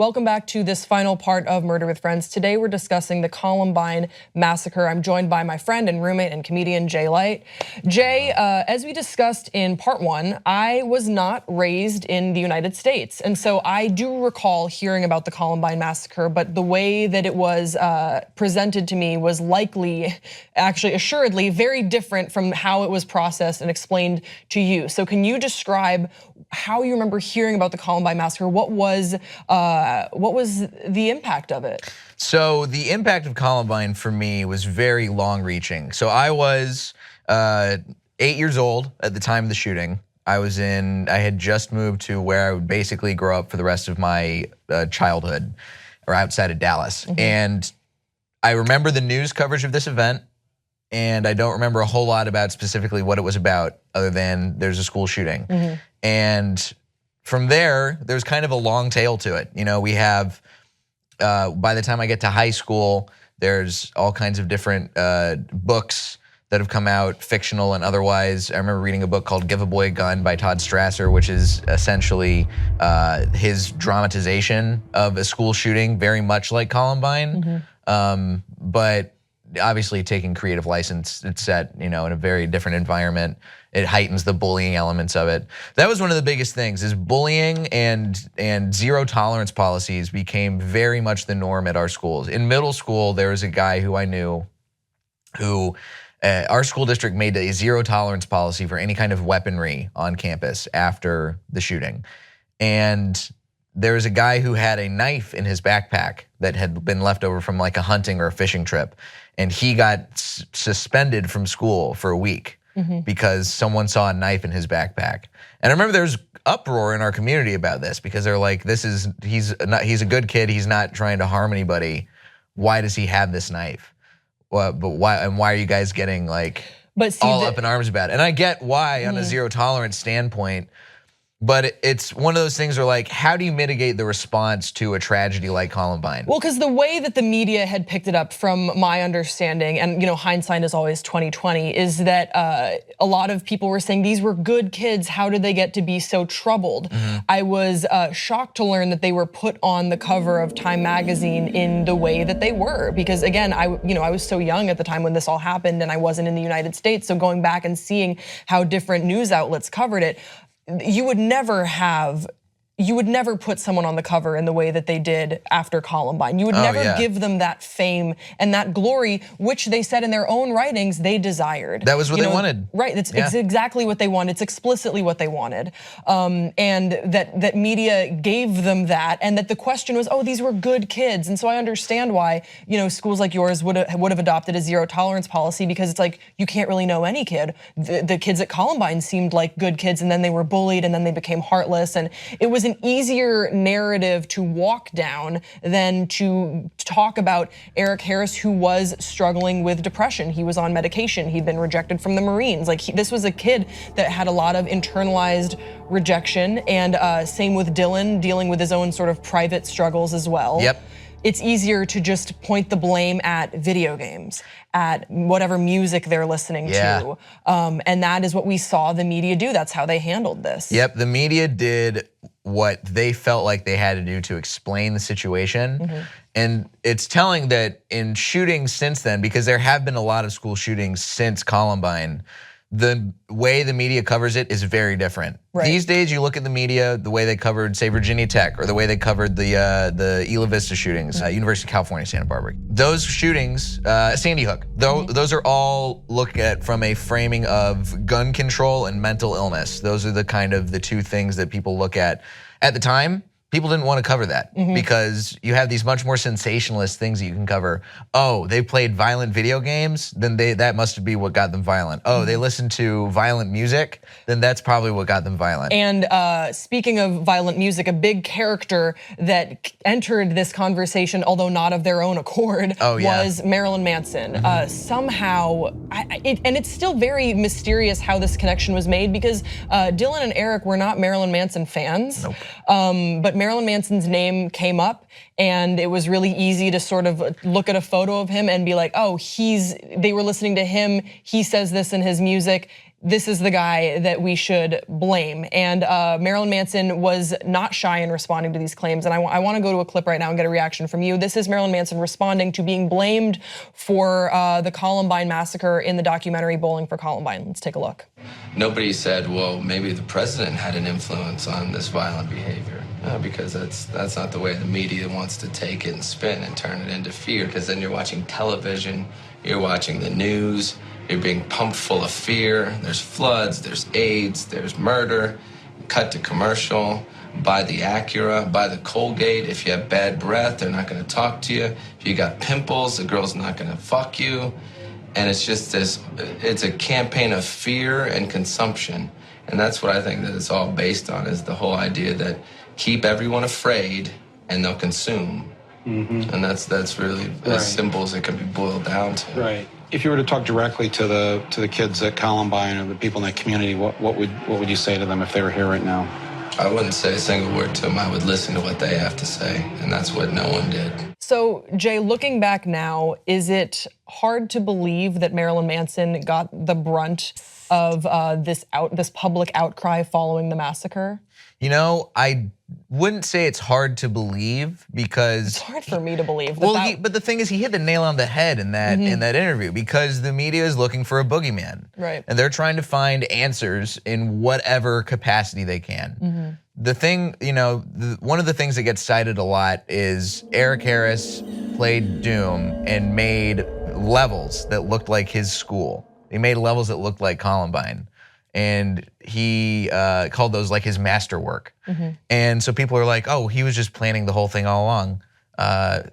Welcome back to this final part of Murder with Friends. Today we're discussing the Columbine massacre. I'm joined by my friend and roommate and comedian Jay Light. Jay, as we discussed in part one, I was not raised in the United States. And so I do recall hearing about the Columbine massacre, but the way that it was presented to me was likely, actually assuredly, very different from how it was processed and explained to you. So can you describe how you remember hearing about the Columbine massacre? What was the impact of it? So the impact of Columbine for me was very long-reaching. So I was 8 years old at the time of the shooting. I had just moved to where I would basically grow up for the rest of my childhood, or outside of Dallas. And I remember the news coverage of this event, and I don't remember a whole lot about specifically what it was about, other than there's a school shooting. And from there's kind of a long tail to it. You know, we have, by the time I get to high school, there's all kinds of different books that have come out, fictional and otherwise. I remember reading a book called Give a Boy a Gun by Todd Strasser, which is essentially his dramatization of a school shooting, very much like Columbine, but obviously taking creative license. It's set, in a very different environment. It heightens the bullying elements of it. That was one of the biggest things, is bullying and zero tolerance policies became very much the norm at our schools. In middle school, there was a guy who I knew who, our school district made a zero tolerance policy for any kind of weaponry on campus after the shooting. And there was a guy who had a knife in his backpack that had been left over from like a hunting or a fishing trip. And he got suspended from school for a week because someone saw a knife in his backpack. And I remember there was uproar in our community about this, because they're like, he's a good kid, he's not trying to harm anybody. Why does he have this knife? But why are you guys getting like all up in arms about it? And I get why on a zero tolerance standpoint, but it's one of those things where, like, how do you mitigate the response to a tragedy like Columbine? Well, because the way that the media had picked it up, from my understanding, and hindsight is always 20/20, is that a lot of people were saying these were good kids. How did they get to be so troubled? I was shocked to learn that they were put on the cover of Time magazine in the way that they were, because again, I was so young at the time when this all happened, and I wasn't in the United States. So going back and seeing how different news outlets covered it, you would never put someone on the cover in the way that they did after Columbine. You would never give them that fame and that glory, which they said in their own writings they desired. That was what they wanted. Right, it's exactly what they wanted. It's explicitly what they wanted. And that media gave them that, and that the question was, oh, these were good kids. And so I understand why schools like yours would have adopted a zero tolerance policy, because it's like, you can't really know any kid. The kids at Columbine seemed like good kids, and then they were bullied, and then they became heartless, and it was an easier narrative to walk down than to talk about Eric Harris, who was struggling with depression. He was on medication. He'd been rejected from the Marines. Like, this was a kid that had a lot of internalized rejection, and same with Dylan, dealing with his own sort of private struggles as well. It's easier to just point the blame at video games, at whatever music they're listening to. And that is what we saw the media do. That's how they handled this. The media did what they felt like they had to do to explain the situation. And it's telling that in shootings since then, because there have been a lot of school shootings since Columbine, the way the media covers it is very different. These days, you look at the media, the way they covered, say, Virginia Tech, or the way they covered the Isla Vista shootings, University of California, Santa Barbara. Those shootings, Sandy Hook, those are all looked at from a framing of gun control and mental illness. Those are the two things that people look at. At the time, people didn't want to cover that, because you have these much more sensationalist things that you can cover. Oh, they played violent video games, then that must be what got them violent. Oh, they listened to violent music, then that's probably what got them violent. And speaking of violent music, a big character that entered this conversation, although not of their own accord, was Marilyn Manson. Somehow, and it's still very mysterious how this connection was made, because Dylan and Eric were not Marilyn Manson fans. But Marilyn Manson's name came up, and it was really easy to sort of look at a photo of him and be like, oh, they were listening to him, he says this in his music. this is the guy that we should blame. And Marilyn Manson was not shy in responding to these claims. And I want to go to a clip right now and get a reaction from you. This is Marilyn Manson responding to being blamed for the Columbine massacre in the documentary Bowling for Columbine. Let's take a look. Nobody said, well, maybe the president had an influence on this violent behavior. Because that's not the way the media wants to take it and spin and turn it into fear. Because then you're watching television, you're watching the news, you're being pumped full of fear. There's floods, there's AIDS, there's murder. Cut to commercial. Buy the Acura, buy the Colgate. If you have bad breath, they're not going to talk to you. If you got pimples, the girl's not going to fuck you. And it's just it's a campaign of fear and consumption. And that's what I think that it's all based on, is the whole idea that keep everyone afraid and they'll consume. And that's really as simple as it can be boiled down to. Right. If you were to talk directly to the kids at Columbine or the people in that community, what would you say to them if they were here right now? I wouldn't say a single word to them. I would listen to what they have to say, and that's what no one did. So, Jay, looking back now, is it hard to believe that Marilyn Manson got the brunt of this public outcry following the massacre? You know, I wouldn't say it's hard to believe, because it's hard for me to believe. But the thing is, he hit the nail on the head in that interview, because the media is looking for a boogeyman, right? And they're trying to find answers in whatever capacity they can. The thing, you know, one of the things that gets cited a lot is Eric Harris played Doom and made levels that looked like his school. He made levels that looked like Columbine. And he called those like his masterwork. And so people are like, oh, he was just planning the whole thing all along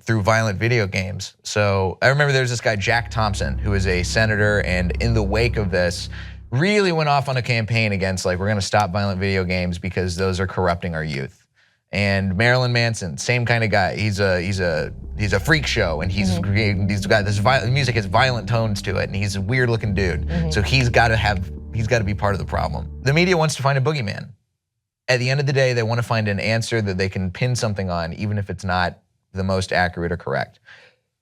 through violent video games. So I remember there's this guy, Jack Thompson, who is a senator, and in the wake of this, really went off on a campaign against, like, we're gonna stop violent video games because those are corrupting our youth. And Marilyn Manson, same kind of guy. He's a freak show, and he's got this music has violent tones to it, and he's a weird looking dude. So he's got to be part of the problem. The media wants to find a boogeyman. At the end of the day, they want to find an answer that they can pin something on, even if it's not the most accurate or correct.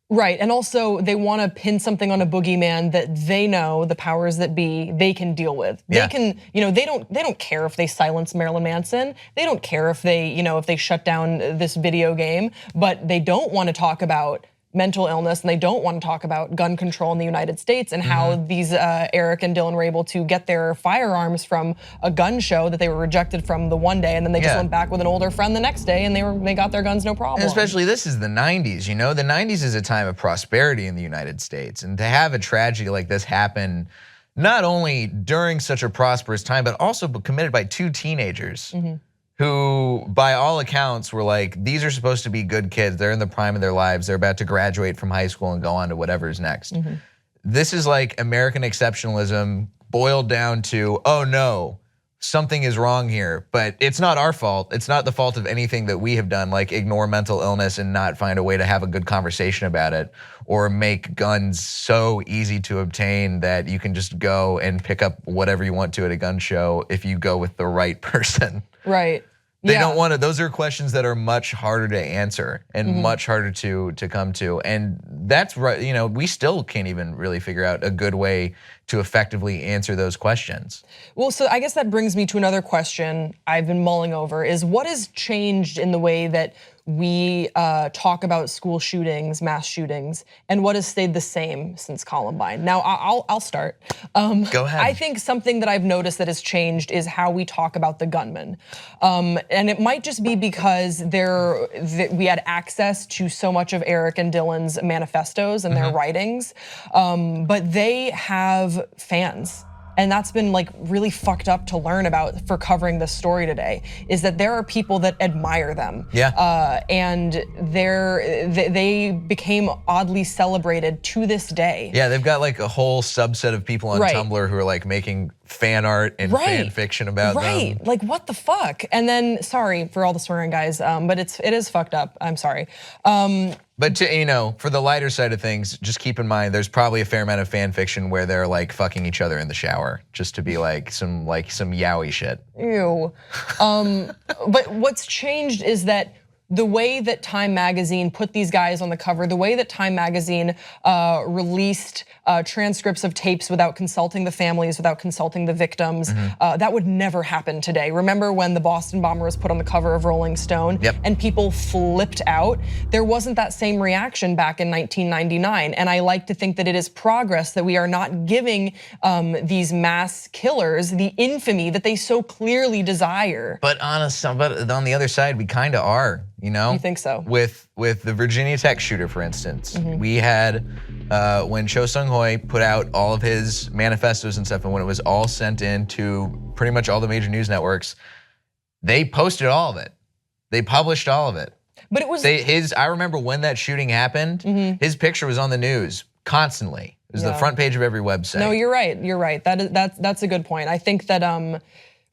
Right, and also they want to pin something on a boogeyman that they know, the powers that be, they can deal with. They can, you know, they don't care if they silence Marilyn Manson. They don't care if they, you know, if they shut down this video game, but they don't want to talk about mental illness, and they don't want to talk about gun control in the United States and how these Eric and Dylan were able to get their firearms from a gun show that they were rejected from the one day, and then they just went back with an older friend the next day, and they got their guns no problem. And especially, this is the 90s, you know? The 90s is a time of prosperity in the United States, and to have a tragedy like this happen, not only during such a prosperous time, but also committed by two teenagers who, by all accounts, were like, these are supposed to be good kids. They're in the prime of their lives. They're about to graduate from high school and go on to whatever's next. This is like American exceptionalism boiled down to, oh no, something is wrong here, but it's not our fault. It's not the fault of anything that we have done, like ignore mental illness and not find a way to have a good conversation about it, or make guns so easy to obtain that you can just go and pick up whatever you want to at a gun show if you go with the right person. Right. They don't want to, those are questions that are much harder to answer and much harder to come to. And that's right, you know, we still can't even really figure out a good way to effectively answer those questions. Well, so I guess that brings me to another question I've been mulling over, is what has changed in the way that we talk about school shootings, mass shootings, and what has stayed the same since Columbine? Now, I'll start. Go ahead. I think something that I've noticed that has changed is how we talk about the gunman. And it might just be because we had access to so much of Eric and Dylan's manifestos and their writings, but they have fans. And that's been like really fucked up to learn about for covering this story today, is that there are people that admire them. And they became oddly celebrated to this day. Yeah, they've got like a whole subset of people on Tumblr who are like making fan art and fan fiction about them. Like what the fuck? And then, sorry for all the swearing, guys, but it is fucked up. I'm sorry. But you know, for the lighter side of things, just keep in mind there's probably a fair amount of fan fiction where they're like fucking each other in the shower, just to be like some yaoi shit. Ew. But what's changed is that the way that Time Magazine put these guys on the cover, the way that Time Magazine released transcripts of tapes without consulting the families, without consulting the victims, that would never happen today. Remember when the Boston bomber was put on the cover of Rolling Stone and people flipped out? There wasn't that same reaction back in 1999. And I like to think that it is progress that we are not giving these mass killers the infamy that they so clearly desire. But on the other side, we kind of are. You know? You think so? With the Virginia Tech shooter, for instance, we had when Cho Sung-hui put out all of his manifestos and stuff, and when it was all sent in to pretty much all the major news networks, they posted all of it. They published all of it. But it was I remember when that shooting happened, his picture was on the news constantly. It was the front page of every website. No, you're right. You're right. That's a good point. I think that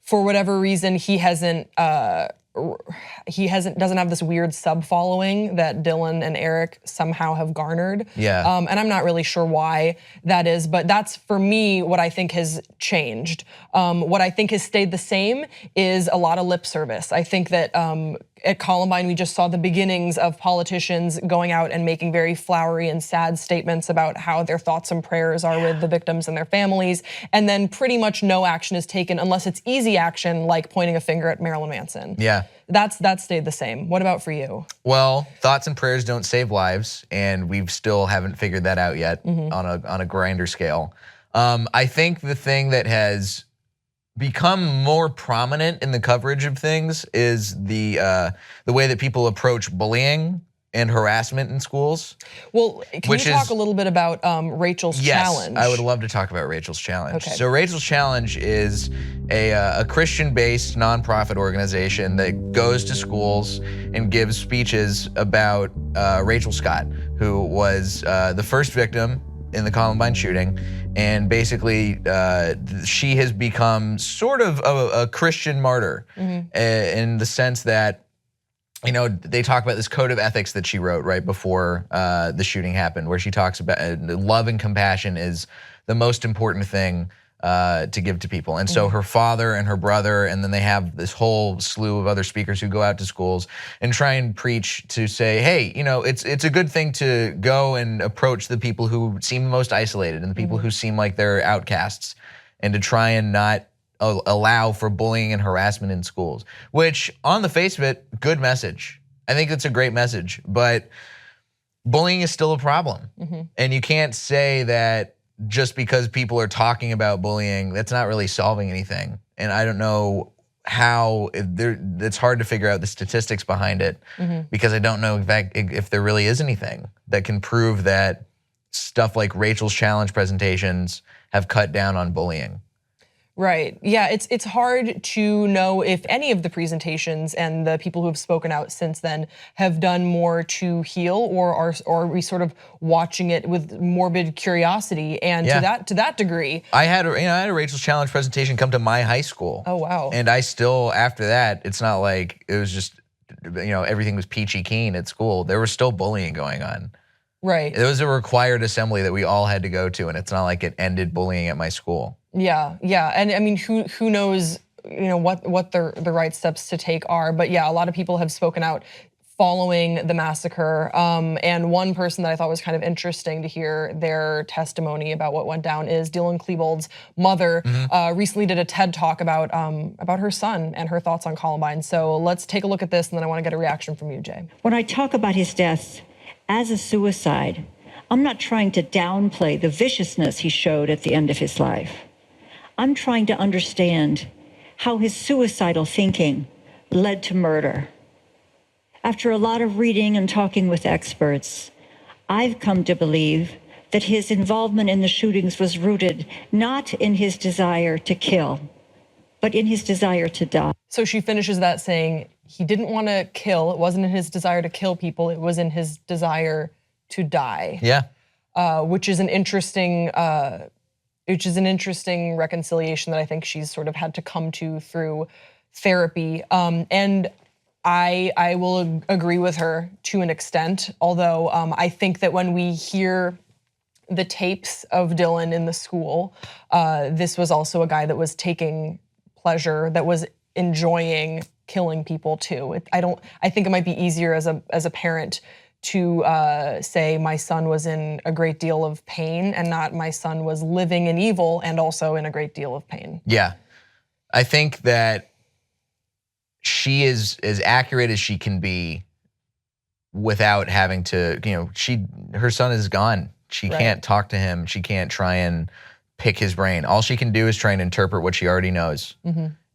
for whatever reason he doesn't have this weird sub following that Dylan and Eric somehow have garnered. Yeah. And I'm not really sure why that is, but that's for me what I think has changed. What I think has stayed the same is a lot of lip service. I think that at Columbine, we just saw the beginnings of politicians going out and making very flowery and sad statements about how their thoughts and prayers are with the victims and their families. And then pretty much no action is taken unless it's easy action, like pointing a finger at Marilyn Manson. Yeah. That's stayed the same. What about for you? Well, thoughts and prayers don't save lives, and we still haven't figured that out yet on a grander scale. I think the thing that has become more prominent in the coverage of things is the way that people approach bullying and harassment in schools. Well, can you talk a little bit about Rachel's Challenge? Yes, I would love to talk about Rachel's Challenge. Okay. So Rachel's Challenge is a Christian-based nonprofit organization that goes to schools and gives speeches about Rachel Scott, who was the first victim in the Columbine shooting, and basically she has become sort of a Christian martyr in the sense that, you know, they talk about this code of ethics that she wrote right before the shooting happened, where she talks about love and compassion is the most important thing to give to people. And so her father and her brother, and then they have this whole slew of other speakers who go out to schools and try and preach to say, hey, you know, it's a good thing to go and approach the people who seem most isolated and the people who seem like they're outcasts, and to try and not allow for bullying and harassment in schools, which on the face of it, good message. I think it's a great message, but bullying is still a problem. And you can't say that just because people are talking about bullying, that's not really solving anything. And I don't know how, it's hard to figure out the statistics behind it because I don't know if there really is anything that can prove that stuff like Rachel's Challenge presentations have cut down on bullying. Right. Yeah, it's hard to know if any of the presentations and the people who have spoken out since then have done more to heal, or are we sort of watching it with morbid curiosity? And to that degree, I had a Rachel's Challenge presentation come to my high school. Oh wow. And I still, after that, it's not like it was just, you know, everything was peachy keen at school. There was still bullying going on. Right. It was a required assembly that we all had to go to, and it's not like it ended bullying at my school. Yeah, and I mean, who knows, you know, what the right steps to take are, but yeah, a lot of people have spoken out following the massacre, and one person that I thought was kind of interesting to hear their testimony about what went down is Dylan Klebold's mother. Recently did a TED talk about her son and her thoughts on Columbine. So let's take a look at this, and then I want to get a reaction from you, Jay. When I talk about his death as a suicide, I'm not trying to downplay the viciousness he showed at the end of his life. I'm trying to understand how his suicidal thinking led to murder. After a lot of reading and talking with experts, I've come to believe that his involvement in the shootings was rooted not in his desire to kill, but in his desire to die. So she finishes that saying he didn't want to kill. It wasn't in his desire to kill people. It was in his desire to die. Yeah. Which is an interesting reconciliation that I think she's sort of had to come to through therapy. And I will agree with her to an extent, although I think that when we hear the tapes of Dylan in the school, this was also a guy that was taking pleasure, that was enjoying killing people too. I think it might be easier as a parent to say my son was in a great deal of pain and not my son was living in evil and also in a great deal of pain. Yeah, I think that she is as accurate as she can be without having to, her son is gone. She can't talk to him. She can't try and pick his brain. All she can do is try and interpret what she already knows.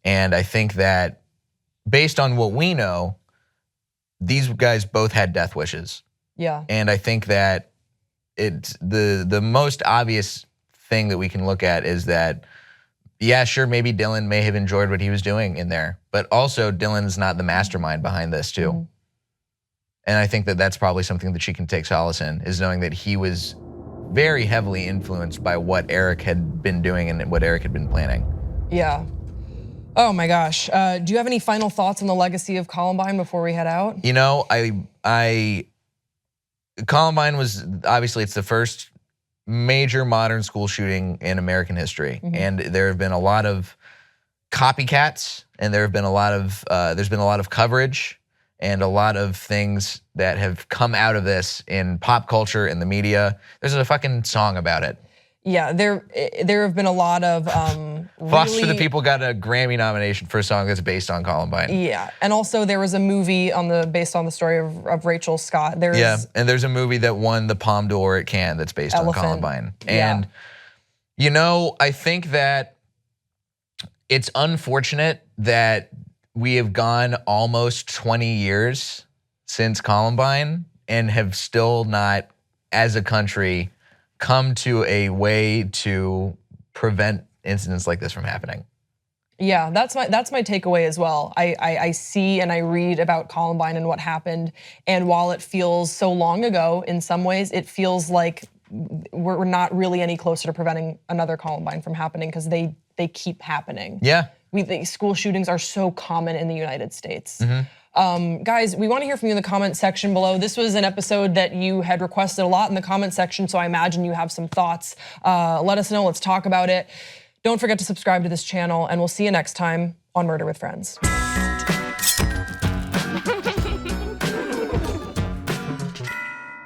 And I think that based on what we know, these guys both had death wishes. Yeah. And I think that it's the most obvious thing that we can look at is that, yeah, sure, maybe Dylan may have enjoyed what he was doing in there, but also Dylan's not the mastermind behind this too. And I think that that's probably something that she can take solace in, is knowing that he was very heavily influenced by what Eric had been doing and what Eric had been planning. Yeah. Oh my gosh. Do you have any final thoughts on the legacy of Columbine before we head out? Columbine was, obviously it's the first major modern school shooting in American history. And there have been a lot of copycats and there's been a lot of coverage and a lot of things that have come out of this in pop culture, in the media. There's a fucking song about it. Yeah, there have been a lot of Foster the People got a Grammy nomination for a song that's based on Columbine. Yeah, and also there was a movie based on the story of Rachel Scott. And there's a movie that won the Palme d'Or at Cannes that's based on Columbine. And I think that it's unfortunate that we have gone almost 20 years since Columbine and have still not, as a country, come to a way to prevent incidents like this from happening. Yeah, that's my takeaway as well. I see and I read about Columbine and what happened, and while it feels so long ago in some ways, it feels like we're not really any closer to preventing another Columbine from happening because they keep happening. Yeah. School shootings are so common in the United States. Guys, we want to hear from you in the comment section below. This was an episode that you had requested a lot in the comment section, so I imagine you have some thoughts. Let us know, let's talk about it. Don't forget to subscribe to this channel, and we'll see you next time on Murder with Friends.